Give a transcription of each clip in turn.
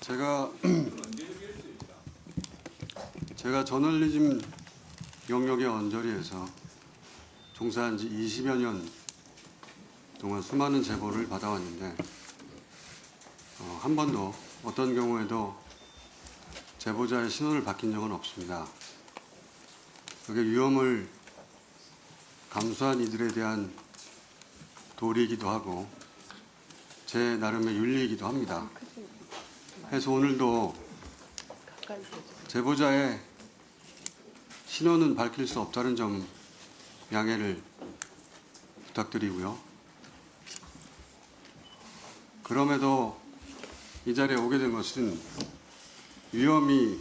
제가 저널리즘 영역의 언저리에서 종사한 지 20여 년 동안 수많은 제보를 받아왔는데 한 번도 어떤 경우에도 제보자의 신원을 밝힌 적은 없습니다. 그게 위험을 감수한 이들에 대한 도리이기도 하고 제 나름의 윤리이기도 합니다. 그래서 오늘도 제보자의 신원은 밝힐 수 없다는 점 양해를 부탁드리고요. 그럼에도 이 자리에 오게 된 것은 위험이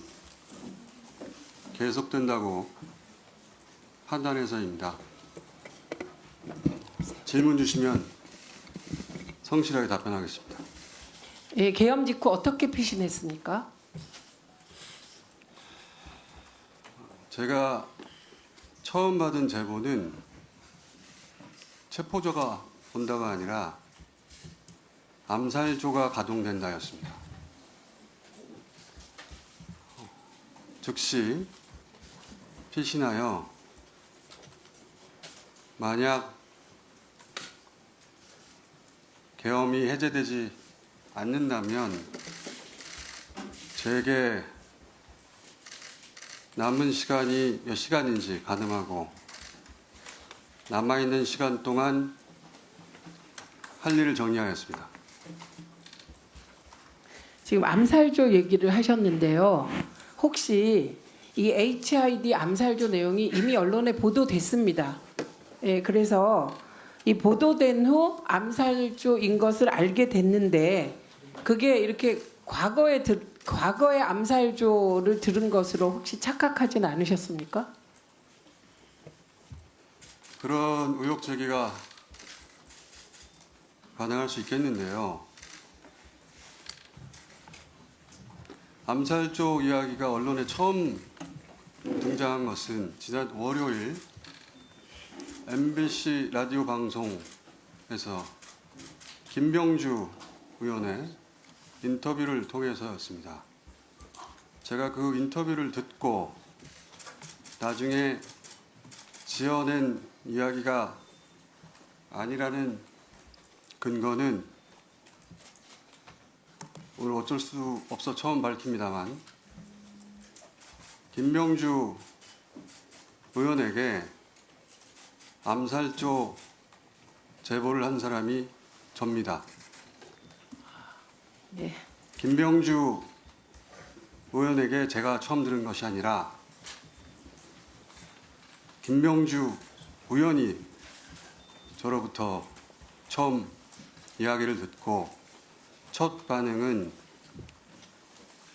계속된다고 판단해서입니다. 질문 주시면 성실하게 답변하겠습니다. 예, 계엄 직후 어떻게 피신했습니까? 제가 처음 받은 제보는 체포자가 온다가 아니라 암살조가 가동된다였습니다. 즉시 피신하여 만약 계엄이 해제되지 않는다면 제게 남은 시간이 몇 시간인지 가늠하고 남아있는 시간 동안 할 일을 정리하였습니다. 지금 암살조 얘기를 하셨는데요. 혹시 이 HID 암살조 내용이 이미 언론에 보도됐습니다. 예, 그래서 이 보도된 후 암살조인 것을 알게 됐는데 그게 이렇게 과거에 암살조를 들은 것으로 혹시 착각하지는 않으셨습니까? 그런 의혹 제기가 가능할 수 있겠는데요. 암살조 이야기가 언론에 처음 등장한 것은 지난 월요일 MBC 라디오 방송에서 김병주 의원의 인터뷰를 통해서였습니다. 제가 그 인터뷰를 듣고 나중에 지어낸 이야기가 아니라는 근거는 오늘 어쩔 수 없어 처음 밝힙니다만 김병주 의원에게 암살조 제보를 한 사람이 접니다. 네. 김병주 의원에게 제가 처음 들은 것이 아니라 김병주 의원이 저로부터 처음 이야기를 듣고 첫 반응은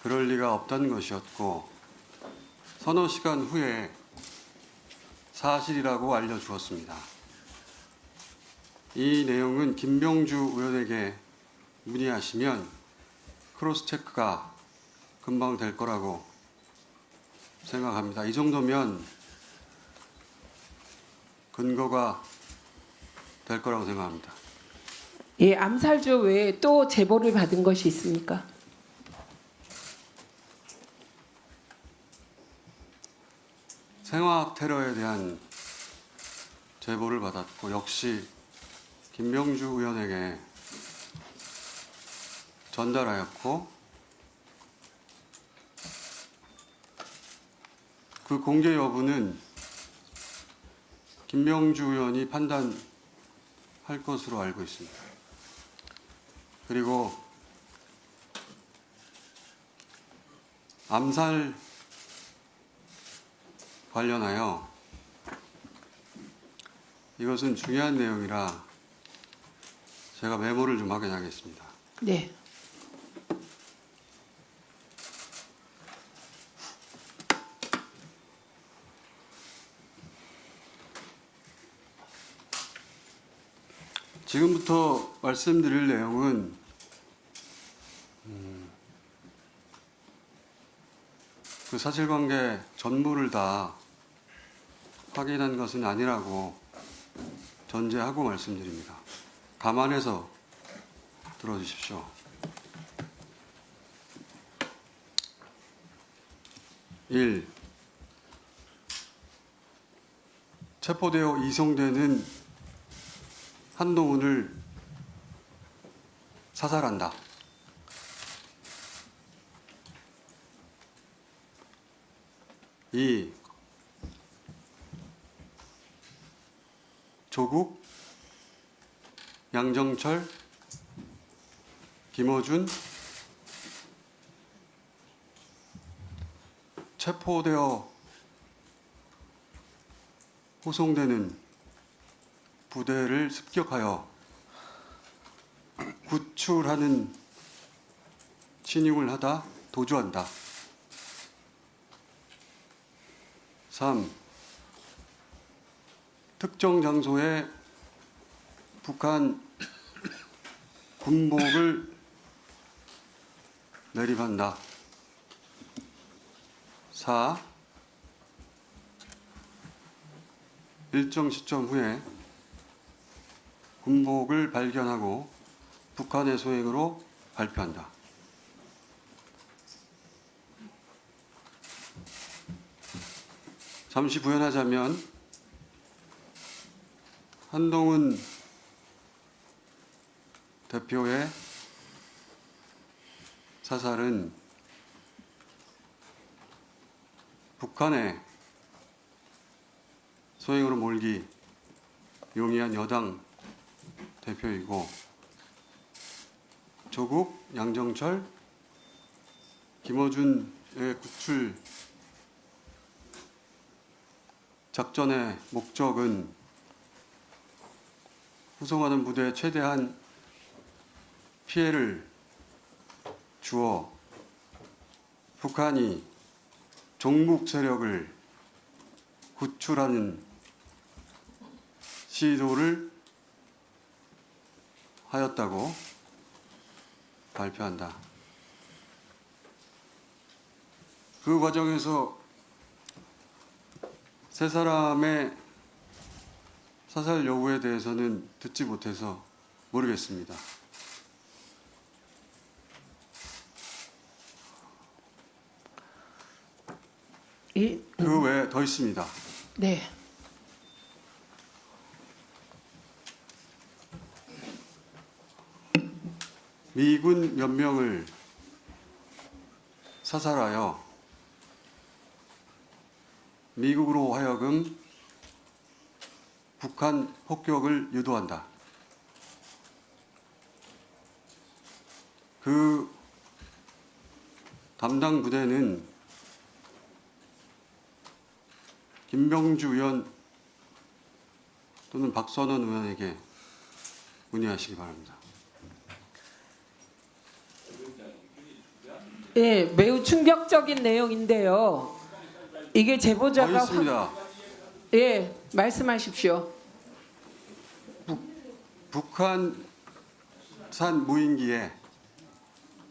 그럴 리가 없다는 것이었고 서너 시간 후에 사실이라고 알려주었습니다. 이 내용은 김병주 의원에게 문의하시면 크로스 체크가 금방 될 거라고 생각합니다. 이 정도면 근거가 될 거라고 생각합니다. 예, 암살조 외에 또 제보를 받은 것이 있습니까? 생화학 테러에 대한 제보를 받았고 역시 김병주 의원에게 전달하였고 그 공개 여부는 김병주 의원이 판단할 것으로 알고 있습니다. 그리고 암살 관련하여 이것은 중요한 내용이라 제가 메모를 좀 확인하겠습니다. 네. 지금부터 말씀드릴 내용은 그 사실관계 전부를 다 확인한 것은 아니라고 전제하고 말씀드립니다. 감안해서 들어주십시오. 1. 체포되어 이송되는 한동훈을 사살한다. 2. 조국, 양정철, 김어준 체포되어 호송되는 부대를 습격하여 구출하는 침입을 하다 도주한다. 3. 특정 장소에 북한 군복을 매립한다. 4. 일정 시점 후에 군복을 발견하고 북한의 소행으로 발표한다. 잠시 부연하자면 한동훈 대표의 사살은 북한의 소행으로 몰기 용이한 여당 대표이고 조국, 양정철, 김어준의 구출 작전의 목적은 후송하는 부대에 최대한 피해를 주어 북한이 종북 세력을 구출하는 시도를 하였다고 발표한다. 그 과정에서 세 사람의 사살 여부에 대해서는 듣지 못해서 모르겠습니다. 그 외에 더 있습니다. 네. 미군 몇 명을 사살하여 미국으로 하여금 북한 폭격을 유도한다. 그 담당 부대는 김병주 의원 또는 박선원 의원에게 문의하시기 바랍니다. 예, 매우 충격적인 내용인데요. 이게 더 제보자가 있습니다. 예, 말씀하십시오. 북한산 무인기에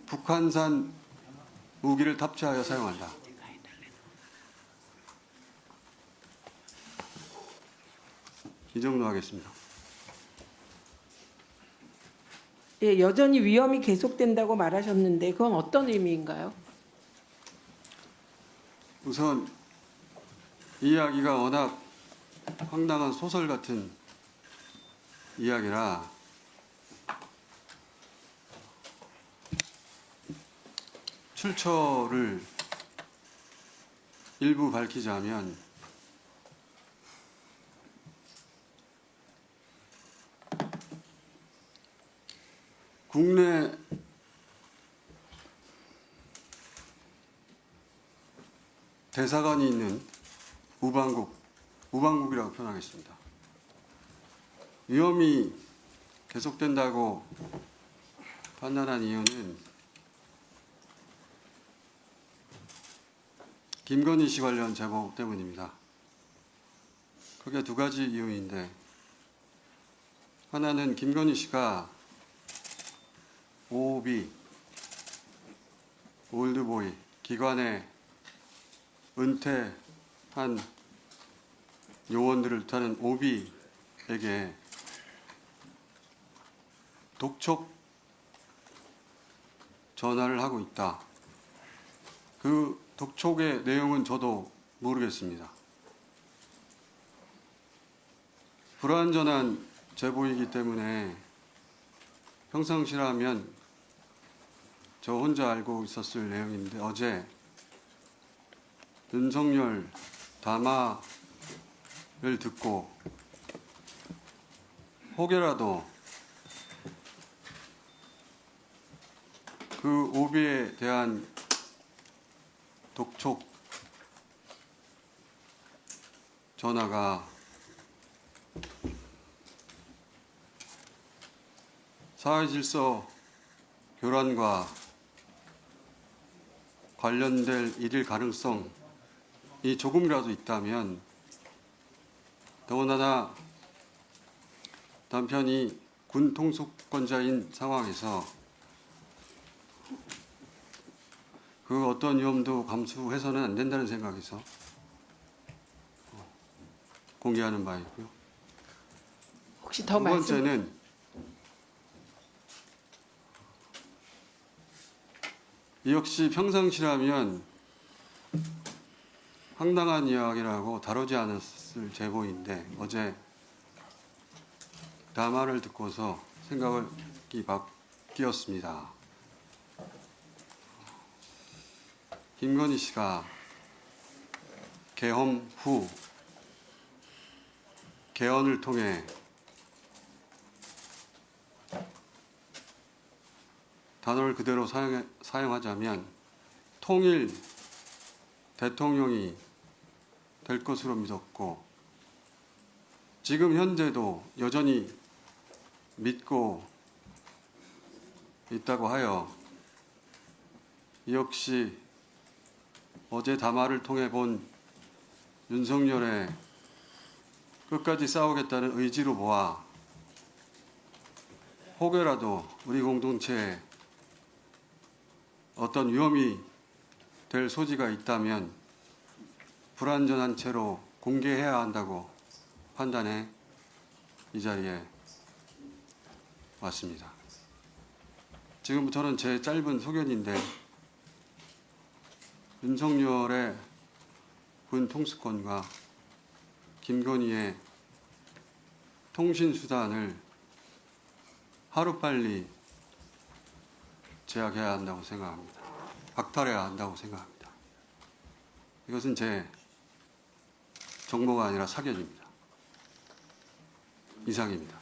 북한산 무기를 탑재하여 사용한다. 이 정도 하겠습니다. 예, 여전히 위험이 계속된다고 말하셨는데 그건 어떤 의미인가요? 우선 이 이야기가 워낙 황당한 소설 같은 이야기라 출처를 일부 밝히자면 국내 대사관이 있는 우방국이라고 표현하겠습니다. 위험이 계속된다고 판단한 이유는 김건희 씨 관련 제보 때문입니다. 크게 두 가지 이유인데, 하나는 김건희 씨가 OB, 올드보이, 기관에 은퇴한 요원들을 뜻하는 OB에게 독촉 전화를 하고 있다. 그 독촉의 내용은 저도 모르겠습니다. 불완전한 제보이기 때문에 평상시라면 저 혼자 알고 있었을 내용인데 어제 윤석열 담화를 듣고 혹여라도 그 오비에 대한 독촉 전화가 사회질서 교란과 관련될 일일 가능성이 조금이라도 있다면, 더군다나 남편이 군 통수권자인 상황에서 그 어떤 위험도 감수해서는 안 된다는 생각에서 공개하는 바이고요. 혹시 더 두 말씀? 번째는 이 역시 평상시라면 황당한 이야기라고 다루지 않았을 제보인데 어제 담화를 듣고서 생각이 바뀌었습니다. 김건희 씨가 계엄 후 개헌을 통해 단어를 그대로 사용하자면 통일 대통령이 될 것으로 믿었고 지금 현재도 여전히 믿고 있다고 하여 이 역시 어제 담화를 통해 본 윤석열의 끝까지 싸우겠다는 의지로 보아 혹여라도 우리 공동체에 어떤 위험이 될 소지가 있다면 불완전한 채로 공개해야 한다고 판단해 이 자리에 왔습니다. 지금부터는 제 짧은 소견인데 윤석열의 군 통수권과 김건희의 통신수단을 하루빨리 제약해야 한다고 생각합니다. 박탈해야 한다고 생각합니다. 이것은 제 정보가 아니라 사견입니다. 이상입니다.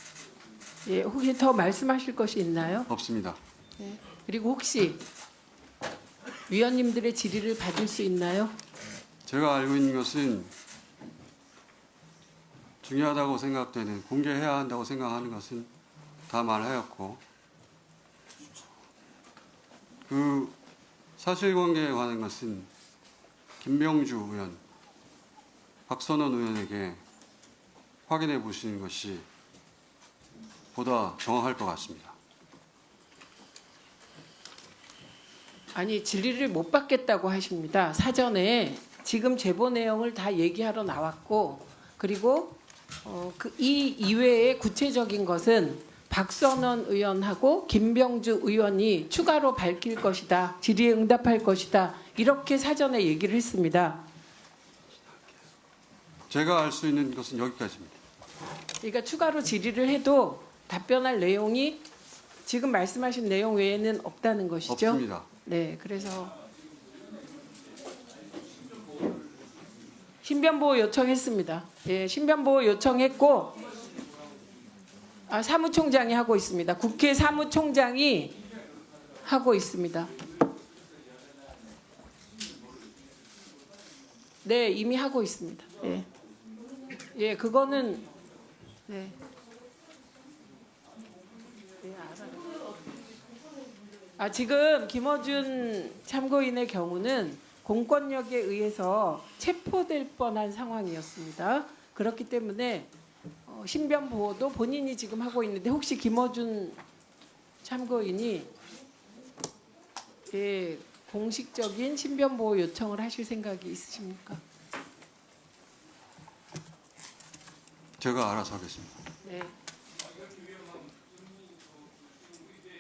예, 혹시 더 말씀하실 것이 있나요? 없습니다. 네. 그리고 혹시 위원님들의 질의를 받을 수 있나요? 제가 알고 있는 것은 중요하다고 생각되는, 공개해야 한다고 생각하는 것은 다 말하였고 그 사실관계에 관한 것은 김병주 의원, 박선원 의원에게 확인해 보시는 것이 보다 정확할 것 같습니다. 아니, 질의를 못 받겠다고 하십니다. 사전에 지금 제보 내용을 다 얘기하러 나왔고, 그리고 이 이외의 구체적인 것은 박선원 의원하고 김병주 의원이 추가로 밝힐 것이다, 질의에 응답할 것이다, 이렇게 사전에 얘기를 했습니다. 제가 알 수 있는 것은 여기까지입니다. 그러니까 추가로 질의를 해도 답변할 내용이 지금 말씀하신 내용 외에는 없다는 것이죠. 없습니다. 네, 그래서 신변보호 요청했습니다. 예, 신변보호 요청했고, 사무총장이 하고 있습니다. 국회 사무총장이 하고 있습니다. 네, 이미 하고 있습니다. 예, 예, 그거는 네. 지금 김어준 참고인의 경우는 공권력에 의해서 체포될 뻔한 상황이었습니다. 그렇기 때문에 신변 보호도 본인이 지금 하고 있는데 혹시 김어준 참고인이 공식적인 신변 보호 요청을 하실 생각이 있으십니까? 제가 알아서 하겠습니다. 네.